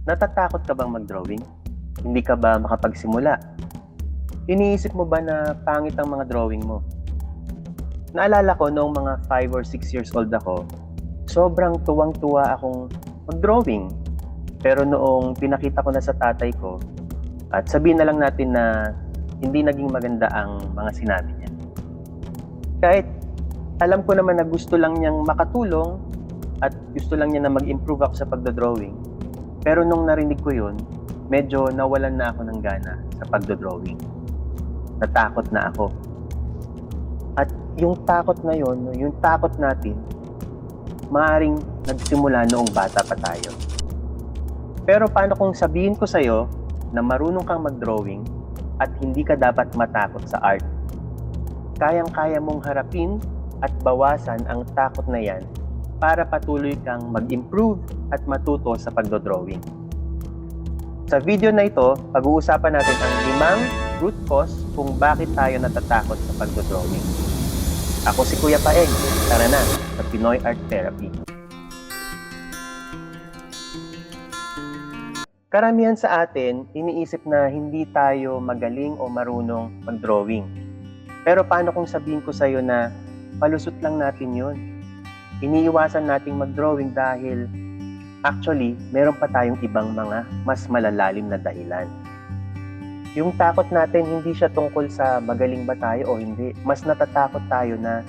Natatakot ka bang mag-drawing? Hindi ka ba makapagsimula? Iniisip mo ba na pangit ang mga drawing mo? Naalala ko noong mga 5 or 6 years old ako, sobrang tuwang-tuwa akong mag-drawing. Pero noong pinakita ko na sa tatay ko, at sabihin na lang natin na hindi naging maganda ang mga sinabi niya. Kahit alam ko naman na gusto lang niyang makatulong at gusto lang niya na mag-improve ako sa pagdodrawing. Pero nung narinig ko yun, medyo nawalan na ako ng gana sa pagdodrawing. Natakot na ako. At yung takot na yun, yung takot natin, maaaring nagsimula noong bata pa tayo. Pero paano kung sabihin ko sa'yo na marunong kang mag-drawing at hindi ka dapat matakot sa art? Kayang-kaya mong harapin at bawasan ang takot na yan para patuloy kang mag-improve at matuto sa pagdodrawing. Sa video na ito, pag-uusapan natin ang 5 root cause kung bakit tayo natatakot sa pagdodrawing. Ako si Kuya Paeg. Tara na sa Pinoy Art Therapy. Karamihan sa atin, iniisip na hindi tayo magaling o marunong mag-drawing. Pero paano kung sabihin ko sa'yo na palusot lang natin yun? Iniiwasan nating mag-drawing dahil actually, meron pa tayong ibang mga mas malalalim na dahilan. Yung takot natin, hindi siya tungkol sa magaling ba tayo o hindi. Mas natatakot tayo na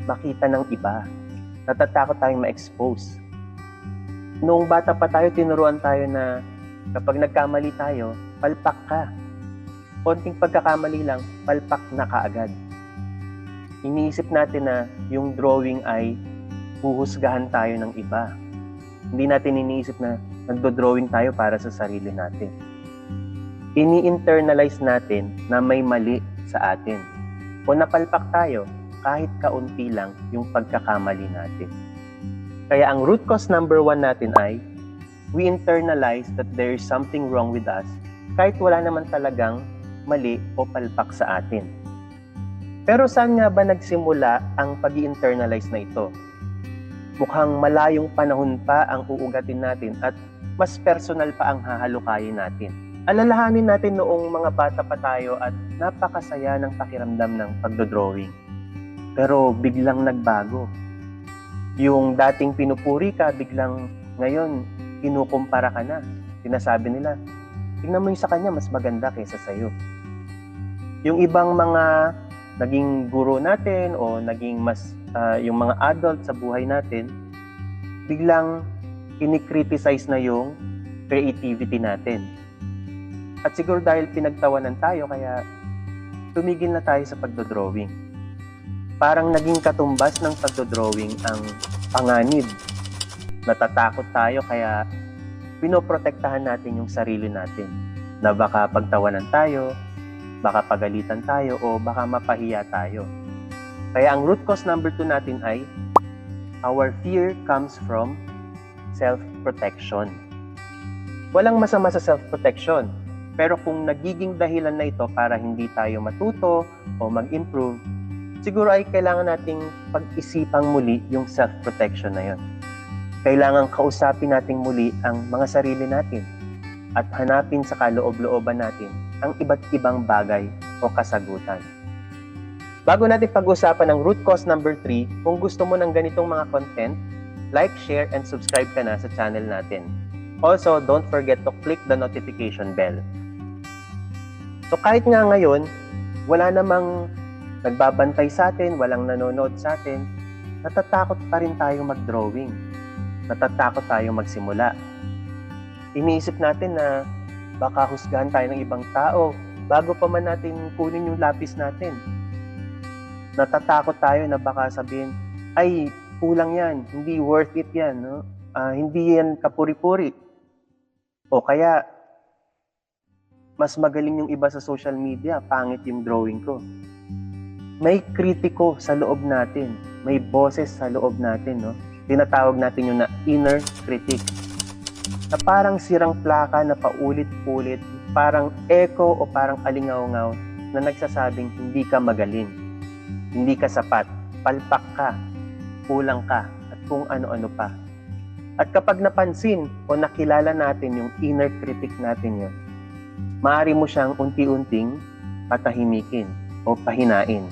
makita ng iba. Natatakot tayong ma-expose. Noong bata pa tayo, tinuruan tayo na kapag nagkamali tayo, palpak ka. Konting pagkakamali lang, palpak na kaagad. Iniisip natin na yung drawing ay huhusgahan tayo ng iba. Hindi natin iniisip na nagdo-drawing tayo para sa sarili natin. Ini-internalize natin na may mali sa atin. O napalpak tayo, kahit kaunti lang yung pagkakamali natin. Kaya ang root cause number 1 natin ay, we internalize that there is something wrong with us kahit wala naman talagang mali o palpak sa atin. Pero saan nga ba nagsimula ang pag-i-internalize na ito? Mukhang malayong panahon pa ang uugatin natin at mas personal pa ang hahalukayin natin. Alalahanin natin noong mga bata pa tayo at napakasaya ng pakiramdam ng pagdodrawing. Pero biglang nagbago. Yung dating pinupuri ka, biglang ngayon kinukumpara ka na. Sinasabi nila, tingnan mo yung sa kanya, mas maganda kaysa sa'yo. Yung ibang mga naging guro natin o naging yung mga adult sa buhay natin, biglang kinikriticize na yung creativity natin. At siguro dahil pinagtawanan tayo, kaya tumigil na tayo sa pagdodrawing. Parang naging katumbas ng pagdodrawing ang panganib. Natatakot tayo, kaya pinoprotektahan natin yung sarili natin. Na baka pagtawanan tayo, baka pagalitan tayo, o baka mapahiya tayo. Kaya ang root cause number 2 natin ay, our fear comes from self-protection. Walang masama sa self-protection, pero kung nagiging dahilan na ito para hindi tayo matuto o mag-improve, siguro ay kailangan nating pag-isipang muli yung self-protection na yun. Kailangan kausapin nating muli ang mga sarili natin at hanapin sa kaloob-looban natin ang iba't ibang bagay o kasagutan. Bago natin pag-usapan ang root cause number 3, kung gusto mo ng ganitong mga content, like, share, and subscribe ka na sa channel natin. Also, don't forget to click the notification bell. So kahit nga ngayon, wala namang nagbabantay sa atin, walang nanonood sa atin, natatakot pa rin tayo mag-drawing. Natatakot tayo magsimula. Iniisip natin na baka husgahan tayo ng ibang tao bago pa man natin kunin yung lapis natin. Natatakot tayo na baka sabihin, ay, kulang yan, hindi worth it yan, no? Hindi yan kapuri-puri. O kaya, mas magaling yung iba sa social media, pangit yung drawing ko. May kritiko sa loob natin, may boses sa loob natin, no? Tinatawag natin yung na inner critic. Na parang sirang plaka na paulit-ulit, parang echo o parang alingaw-ngaw na nagsasabing hindi ka magaling. Hindi ka sapat, palpak ka, kulang ka, at kung ano-ano pa. At kapag napansin o nakilala natin yung inner critic natin yun, maaari mo siyang unti-unting patahimikin o pahinain.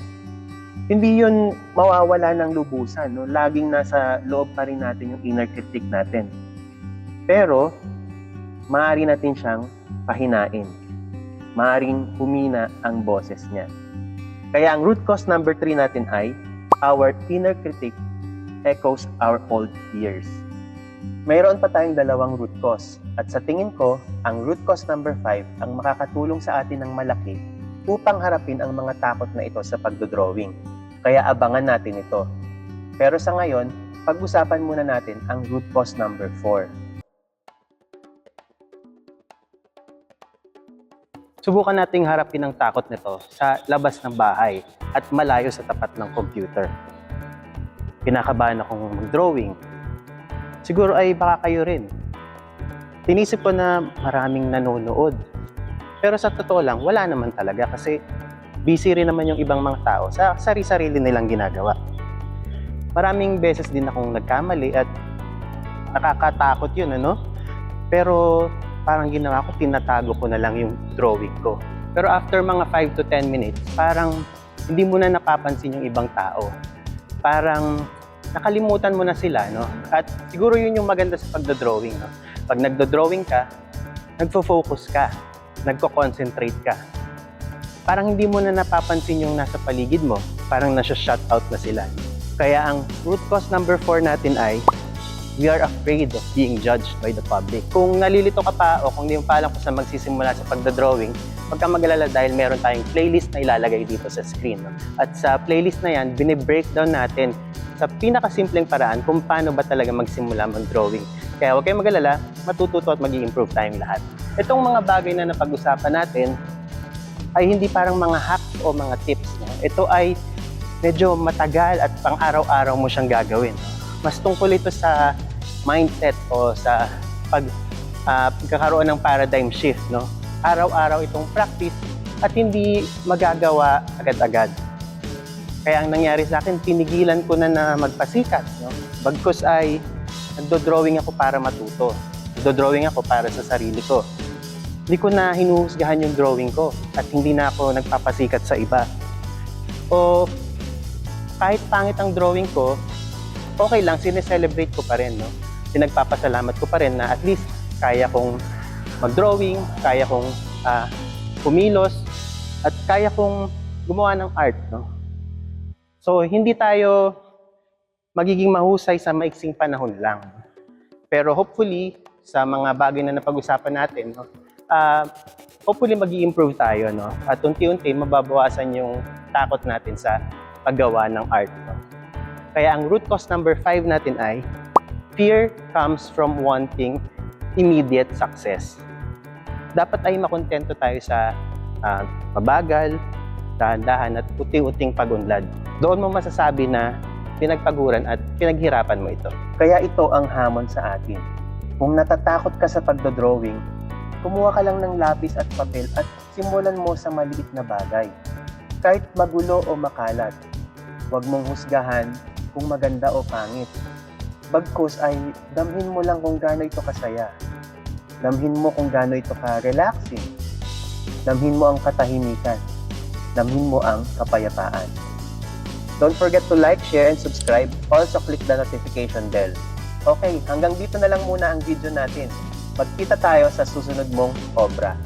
Hindi yun mawawala ng lubusan, no? Laging nasa loob pa rin natin yung inner critic natin. Pero, maaari natin siyang pahinain. Maaring humina ang boses niya. Kaya ang root cause number 3 natin ay our inner critic echoes our old fears. Mayroon pa tayong dalawang root cause. At sa tingin ko, ang root cause number 5 ang makakatulong sa atin ng malaki upang harapin ang mga takot na ito sa pagdodrawing. Kaya abangan natin ito. Pero sa ngayon, pag-usapan muna natin ang root cause number 4. Subukan nating harapin ang takot nito sa labas ng bahay at malayo sa tapat ng computer. Kinakabahan akong mag-drawing. Siguro ay baka kayo rin. Tinisip ko na maraming nanonood. Pero sa totoo lang, wala naman talaga kasi busy rin naman yung ibang mga tao sa sarili-sarili nilang ginagawa. Maraming beses din akong nagkamali at nakakatakot yun, ano? Pero parang ginawa ko, tinatago ko na lang yung drawing ko. Pero after mga 5 to 10 minutes, parang hindi mo na napapansin yung ibang tao. Parang nakalimutan mo na sila, no? At siguro yun yung maganda sa pagdodrawing, no? Pag nagdodrawing ka, nagfo-focus ka, nagko-concentrate ka. Parang hindi mo na napapansin yung nasa paligid mo, parang nasa-shut out na sila. Kaya ang root cause number 4 natin ay we are afraid of being judged by the public. Kung nalilito ka pa o kung di mo pa alam kung saan magsisimula sa pagdodrawing, huwag kang mag-alala dahil meron tayong playlist na ilalagay dito sa screen, no? At sa playlist na yan, bine-breakdown natin sa pinakasimpleng paraan kung paano ba talaga magsimula mag-drawing. Kaya huwag kayong mag-alala, matututo at mag-i-improve tayong lahat. Itong mga bagay na napag-usapan natin ay hindi parang mga hacks o mga tips, no? Ito ay medyo matagal at pang-araw-araw mo siyang gagawin. Mas tungkol ito sa mindset o sa pagkakaroon ng paradigm shift, no? Araw-araw itong practice at hindi magagawa agad-agad. Kaya ang nangyari sa akin, tinigilan ko na magpasikat, no? Bagkus ay nagdo-drawing ako para matuto. Nagdo-drawing ako para sa sarili ko. Hindi ko na hinuhusgahan yung drawing ko at hindi na ako nagpapasikat sa iba. O kahit pangit ang drawing ko, okay lang, sineselebrate ko pa rin, no? Pinagpapasalamat ko pa rin na at least kaya kong mag-drawing, kaya kong kumilos, at kaya kong gumawa ng art, no? So, hindi tayo magiging mahusay sa maiksing panahon lang. Pero hopefully, sa mga bagay na napag-usapan natin, no, hopefully mag-i-improve tayo, no? At unti-unti mababawasan yung takot natin sa paggawa ng art, no? Kaya ang root cause number 5 natin ay fear comes from wanting immediate success. Dapat ay makontento tayo sa mabagal, dahan-dahan at unti-unting pag-unlad. Doon mo masasabi na pinagpaguran at pinaghirapan mo ito. Kaya ito ang hamon sa atin. Kung natatakot ka sa pagdodrawing, kumuha ka lang ng lapis at papel at simulan mo sa maliit na bagay. Kahit magulo o makalat, huwag mong husgahan kung maganda o pangit. Bagkus ay damhin mo lang kung gaano ito kasaya. Damhin mo kung gaano ito ka-relaxing. Damhin mo ang katahimikan. Damhin mo ang kapayapaan. Don't forget to like, share, and subscribe. Also, click the notification bell. Okay, hanggang dito na lang muna ang video natin. Magkita tayo sa susunod mong obra.